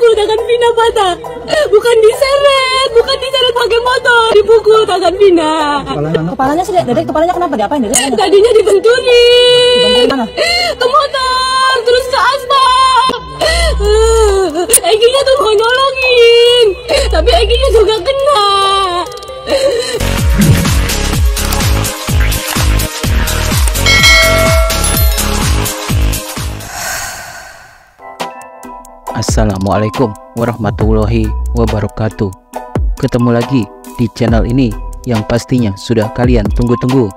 dipukul tangan Vina patah. Bukan diseret pakai motor, dipukul tangan Vina. Kepalanya sih, Dedek, kepalanya kenapa? Diapain, Dedek? Tadinya dibenturin. Dibenturin mana? Ke motor, terus ke aspal. Eginya tuh mau nolongin, tapi Eginya juga kena. Assalamualaikum warahmatullahi wabarakatuh. Ketemu lagi di channel ini yang pastinya sudah kalian tunggu-tunggu.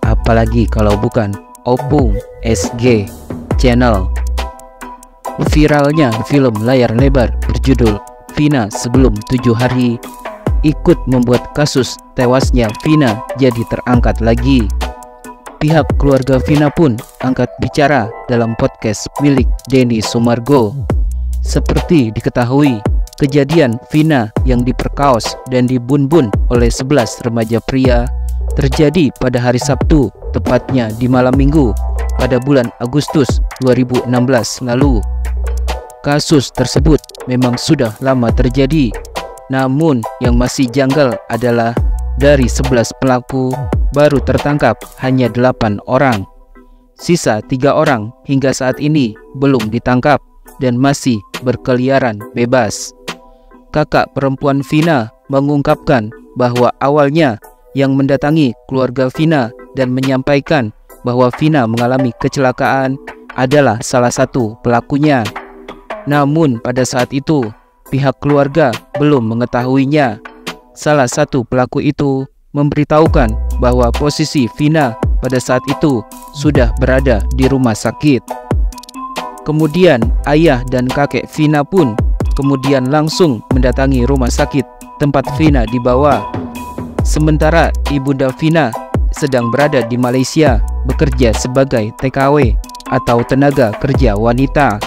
Apalagi kalau bukan Opung SG Channel. Viralnya film layar lebar berjudul Vina Sebelum 7 Hari ikut membuat kasus tewasnya Vina jadi terangkat lagi. Pihak keluarga Vina pun angkat bicara dalam podcast milik Denny Sumargo. Seperti diketahui, kejadian Vina yang diperkaos dan dibun-bun oleh 11 remaja pria terjadi pada hari Sabtu, tepatnya di malam minggu pada bulan Agustus 2016 lalu. Kasus tersebut memang sudah lama terjadi, namun yang masih janggal adalah dari 11 pelaku baru tertangkap hanya 8 orang. Sisa 3 orang hingga saat ini belum ditangkap dan masih berkeliaran bebas. Kakak perempuan Vina mengungkapkan bahwa awalnya yang mendatangi keluarga Vina dan menyampaikan bahwa Vina mengalami kecelakaan adalah salah satu pelakunya. Namun pada saat itu pihak keluarga belum mengetahuinya. Salah satu pelaku itu memberitahukan bahwa posisi Vina pada saat itu sudah berada di rumah sakit. Kemudian ayah dan kakek Vina pun kemudian langsung mendatangi rumah sakit tempat Vina dibawa. Sementara ibunda Vina sedang berada di Malaysia bekerja sebagai TKW atau tenaga kerja wanita.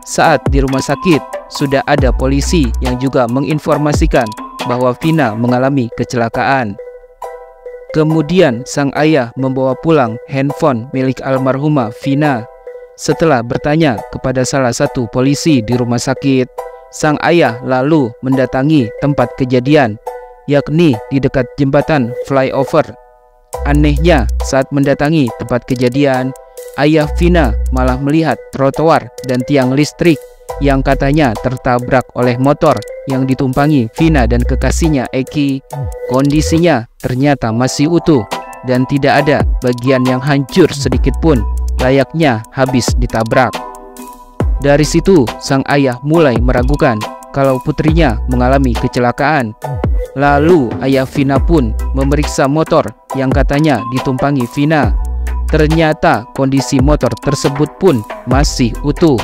Saat di rumah sakit sudah ada polisi yang juga menginformasikan bahwa Vina mengalami kecelakaan. Kemudian sang ayah membawa pulang handphone milik almarhumah Vina. Setelah bertanya kepada salah satu polisi di rumah sakit, sang ayah lalu mendatangi tempat kejadian, yakni di dekat jembatan flyover. Anehnya, saat mendatangi tempat kejadian, ayah Vina malah melihat trotoar dan tiang listrik yang katanya tertabrak oleh motor yang ditumpangi Vina dan kekasihnya Eki. Kondisinya ternyata masih utuh dan tidak ada bagian yang hancur sedikit pun, layaknya habis ditabrak. Dari situ sang ayah mulai meragukan kalau putrinya mengalami kecelakaan. Lalu ayah Vina pun memeriksa motor yang katanya ditumpangi Vina. Ternyata kondisi motor tersebut pun masih utuh.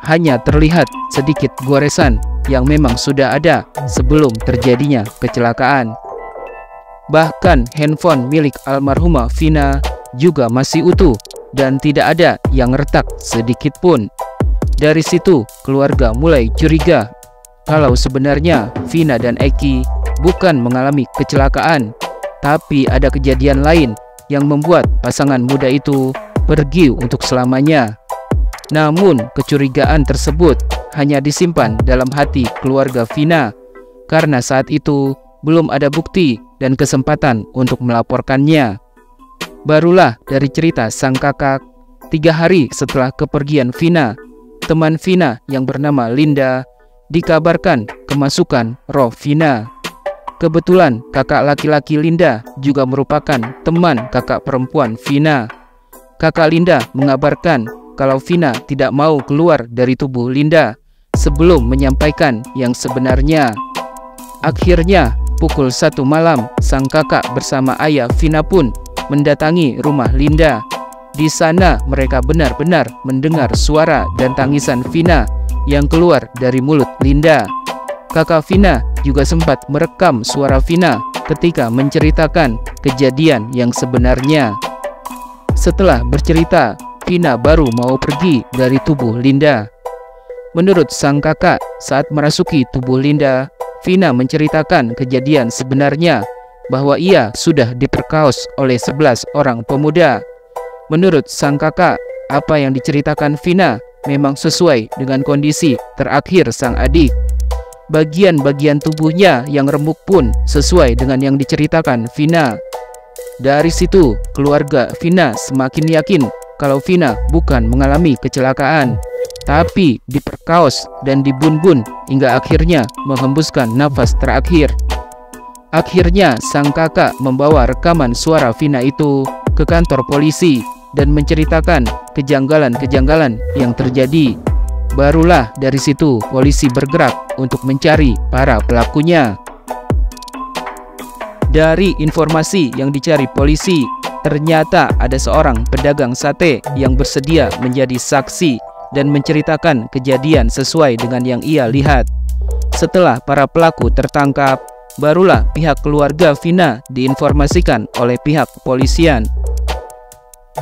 Hanya terlihat sedikit goresan yang memang sudah ada sebelum terjadinya kecelakaan. Bahkan handphone milik almarhumah Vina juga masih utuh dan tidak ada yang retak sedikit pun. Dari situ keluarga mulai curiga kalau sebenarnya Vina dan Eki bukan mengalami kecelakaan, tapi ada kejadian lain yang membuat pasangan muda itu pergi untuk selamanya. Namun kecurigaan tersebut hanya disimpan dalam hati keluarga Vina karena saat itu belum ada bukti dan kesempatan untuk melaporkannya. Barulah dari cerita sang kakak, 3 hari setelah kepergian Vina, teman Vina yang bernama Linda dikabarkan kemasukan roh Vina. Kebetulan kakak laki-laki Linda juga merupakan teman kakak perempuan Vina. Kakak Linda mengabarkan kalau Vina tidak mau keluar dari tubuh Linda sebelum menyampaikan yang sebenarnya. Akhirnya pukul 1 malam sang kakak bersama ayah Vina pun mendatangi rumah Linda. Di sana mereka benar-benar mendengar suara dan tangisan Vina yang keluar dari mulut Linda. Kakak Vina juga sempat merekam suara Vina ketika menceritakan kejadian yang sebenarnya. Setelah bercerita, Vina baru mau pergi dari tubuh Linda. Menurut sang kakak, saat merasuki tubuh Linda, Vina menceritakan kejadian sebenarnya bahwa ia sudah diperkaos oleh 11 orang pemuda. Menurut sang kakak, apa yang diceritakan Vina memang sesuai dengan kondisi terakhir sang adik. Bagian-bagian tubuhnya yang remuk pun sesuai dengan yang diceritakan Vina. Dari situ, keluarga Vina semakin yakin kalau Vina bukan mengalami kecelakaan, tapi diperkaos dan dibun-bun hingga akhirnya menghembuskan nafas terakhir. Akhirnya, sang kakak membawa rekaman suara Vina itu ke kantor polisi dan menceritakan kejanggalan-kejanggalan yang terjadi. Barulah dari situ polisi bergerak untuk mencari para pelakunya. Dari informasi yang dicari polisi, ternyata ada seorang pedagang sate yang bersedia menjadi saksi dan menceritakan kejadian sesuai dengan yang ia lihat. Setelah para pelaku tertangkap, barulah pihak keluarga Vina diinformasikan oleh pihak kepolisian.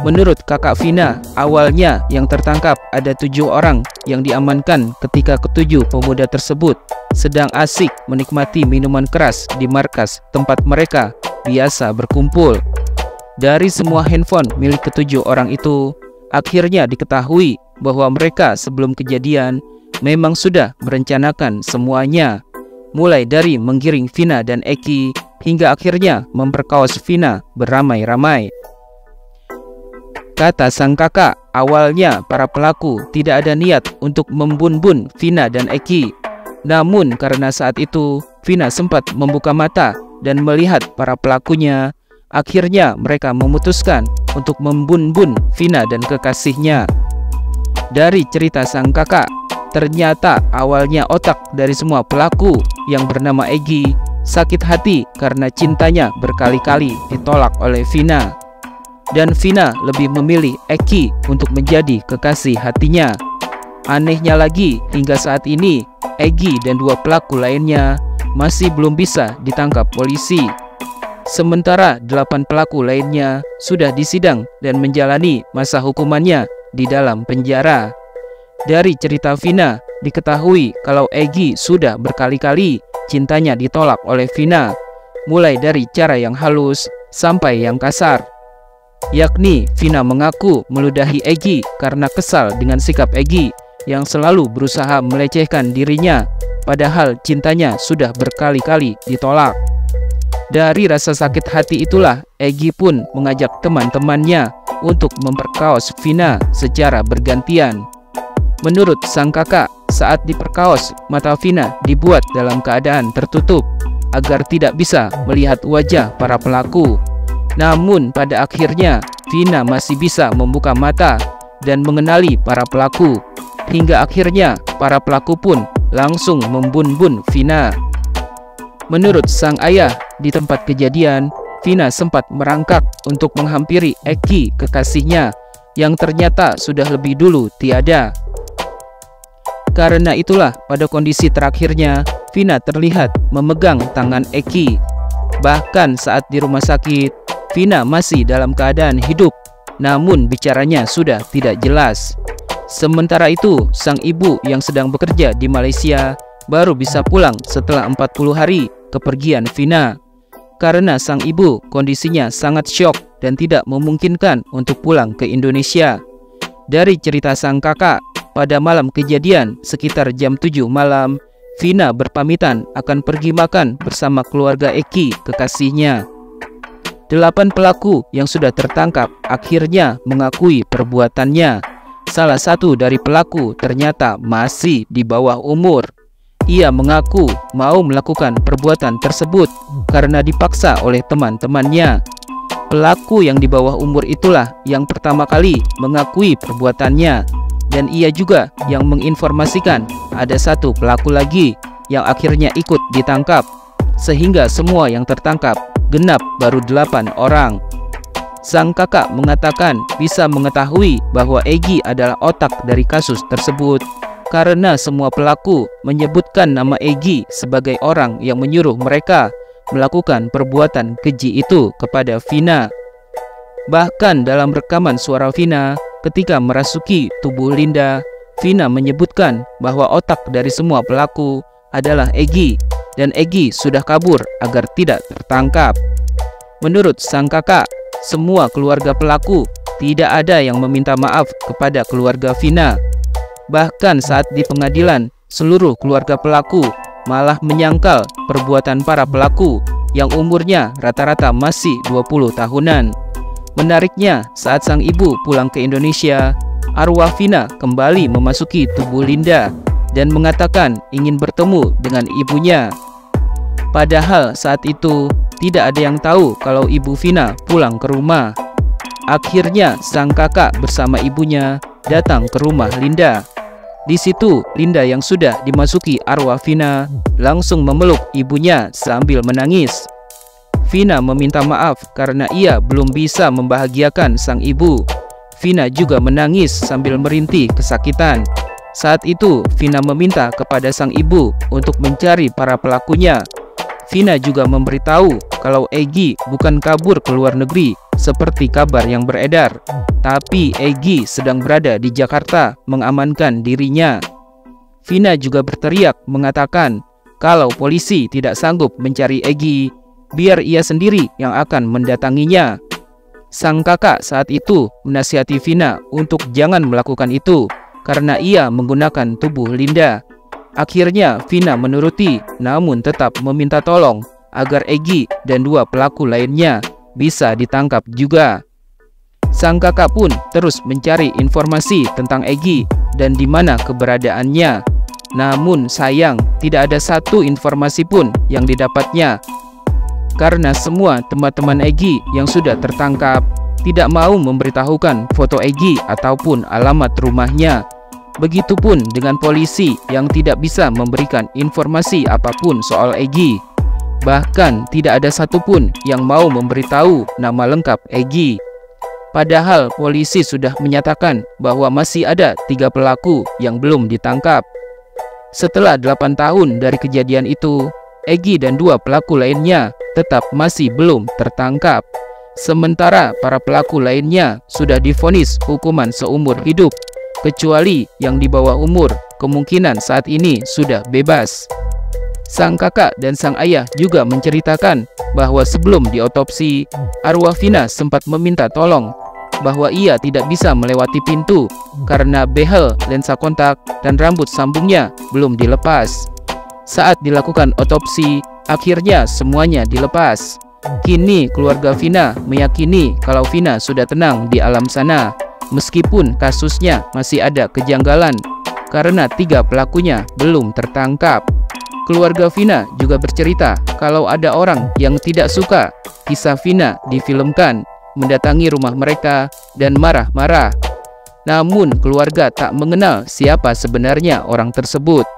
Menurut kakak Vina, awalnya yang tertangkap ada 7 orang yang diamankan ketika ketujuh pemuda tersebut sedang asik menikmati minuman keras di markas tempat mereka biasa berkumpul. Dari semua handphone milik ketujuh orang itu, akhirnya diketahui bahwa mereka sebelum kejadian memang sudah merencanakan semuanya, mulai dari menggiring Vina dan Eki hingga akhirnya memperkaos Vina beramai-ramai. Kata sang kakak, awalnya para pelaku tidak ada niat untuk membun-bun Vina dan Eki. Namun karena saat itu Vina sempat membuka mata dan melihat para pelakunya, akhirnya mereka memutuskan untuk membun-bun Vina dan kekasihnya. Dari cerita sang kakak, ternyata awalnya otak dari semua pelaku yang bernama Egi sakit hati karena cintanya berkali-kali ditolak oleh Vina. Dan Vina lebih memilih Eki untuk menjadi kekasih hatinya. Anehnya lagi, hingga saat ini Egi dan 2 pelaku lainnya masih belum bisa ditangkap polisi. Sementara 8 pelaku lainnya sudah disidang dan menjalani masa hukumannya di dalam penjara. Dari cerita Vina, diketahui kalau Egi sudah berkali-kali cintanya ditolak oleh Vina, mulai dari cara yang halus sampai yang kasar. Yakni Vina mengaku meludahi Egi karena kesal dengan sikap Egi yang selalu berusaha melecehkan dirinya, padahal cintanya sudah berkali-kali ditolak. Dari rasa sakit hati itulah Egi pun mengajak teman-temannya untuk memperkaos Vina secara bergantian. Menurut sang kakak, saat diperkaos, mata Vina dibuat dalam keadaan tertutup agar tidak bisa melihat wajah para pelaku. Namun pada akhirnya Vina masih bisa membuka mata dan mengenali para pelaku. Hingga akhirnya para pelaku pun langsung membun-bun Vina. Menurut sang ayah, di tempat kejadian, Vina sempat merangkak untuk menghampiri Eki, kekasihnya, yang ternyata sudah lebih dulu tiada. Karena itulah pada kondisi terakhirnya, Vina terlihat memegang tangan Eki. Bahkan saat di rumah sakit, Vina masih dalam keadaan hidup, namun bicaranya sudah tidak jelas. Sementara itu, sang ibu yang sedang bekerja di Malaysia baru bisa pulang setelah 40 hari kepergian Vina. Karena sang ibu kondisinya sangat syok dan tidak memungkinkan untuk pulang ke Indonesia. Dari cerita sang kakak, pada malam kejadian sekitar jam 7 malam, Vina berpamitan akan pergi makan bersama keluarga Eki, kekasihnya. 8 pelaku yang sudah tertangkap akhirnya mengakui perbuatannya. Salah satu dari pelaku ternyata masih di bawah umur. Ia mengaku mau melakukan perbuatan tersebut karena dipaksa oleh teman-temannya. Pelaku yang di bawah umur itulah yang pertama kali mengakui perbuatannya, dan ia juga yang menginformasikan ada 1 pelaku lagi yang akhirnya ikut ditangkap, sehingga semua yang tertangkap genap baru 8 orang. Sang kakak mengatakan bisa mengetahui bahwa Egi adalah otak dari kasus tersebut karena semua pelaku menyebutkan nama Egi sebagai orang yang menyuruh mereka melakukan perbuatan keji itu kepada Vina. Bahkan dalam rekaman suara Vina ketika merasuki tubuh Linda, Vina menyebutkan bahwa otak dari semua pelaku adalah Egi, dan Egi sudah kabur agar tidak tertangkap. Menurut sang kakak, semua keluarga pelaku tidak ada yang meminta maaf kepada keluarga Vina. Bahkan saat di pengadilan, seluruh keluarga pelaku malah menyangkal perbuatan para pelaku yang umurnya rata-rata masih 20 tahunan. Menariknya, saat sang ibu pulang ke Indonesia, arwah Vina kembali memasuki tubuh Linda dan mengatakan ingin bertemu dengan ibunya. Padahal saat itu tidak ada yang tahu kalau ibu Vina pulang ke rumah. Akhirnya sang kakak bersama ibunya datang ke rumah Linda. Di situ Linda yang sudah dimasuki arwah Vina langsung memeluk ibunya sambil menangis. Vina meminta maaf karena ia belum bisa membahagiakan sang ibu. Vina juga menangis sambil merintih kesakitan. Saat itu Vina meminta kepada sang ibu untuk mencari para pelakunya. Vina juga memberitahu kalau Egy bukan kabur ke luar negeri seperti kabar yang beredar, tapi Egy sedang berada di Jakarta mengamankan dirinya. Vina juga berteriak mengatakan kalau polisi tidak sanggup mencari Egy, biar ia sendiri yang akan mendatanginya. Sang kakak saat itu menasihati Vina untuk jangan melakukan itu karena ia menggunakan tubuh Linda. Akhirnya Vina menuruti, namun tetap meminta tolong agar Egy dan dua pelaku lainnya bisa ditangkap juga. Sang kakak pun terus mencari informasi tentang Egy dan di mana keberadaannya. Namun sayang, tidak ada satu informasi pun yang didapatnya. Karena semua teman-teman Egy yang sudah tertangkap tidak mau memberitahukan foto Egy ataupun alamat rumahnya. Begitupun dengan polisi yang tidak bisa memberikan informasi apapun soal Egy. Bahkan tidak ada satupun yang mau memberitahu nama lengkap Egy. Padahal polisi sudah menyatakan bahwa masih ada 3 pelaku yang belum ditangkap. Setelah 8 tahun dari kejadian itu, Egy dan 2 pelaku lainnya tetap masih belum tertangkap. Sementara para pelaku lainnya sudah divonis hukuman seumur hidup, kecuali yang di bawah umur kemungkinan saat ini sudah bebas. Sang kakak dan sang ayah juga menceritakan bahwa sebelum diotopsi, arwah Vina sempat meminta tolong bahwa ia tidak bisa melewati pintu karena behel, lensa kontak, dan rambut sambungnya belum dilepas. Saat dilakukan otopsi, akhirnya semuanya dilepas. Kini keluarga Vina meyakini kalau Vina sudah tenang di alam sana, meskipun kasusnya masih ada kejanggalan karena 3 pelakunya belum tertangkap. Keluarga Vina juga bercerita kalau ada orang yang tidak suka kisah Vina difilmkan mendatangi rumah mereka dan marah-marah. Namun keluarga tak mengenal siapa sebenarnya orang tersebut.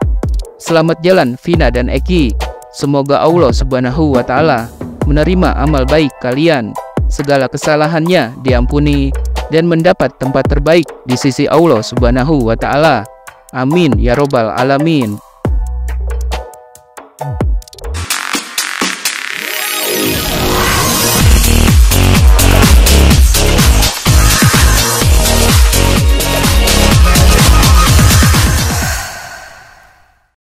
Selamat jalan Vina dan Egy. Semoga Allah Subhanahu wa Ta'ala menerima amal baik kalian, segala kesalahannya diampuni dan mendapat tempat terbaik di sisi Allah Subhanahu wa Ta'ala. Amin ya robbal alamin.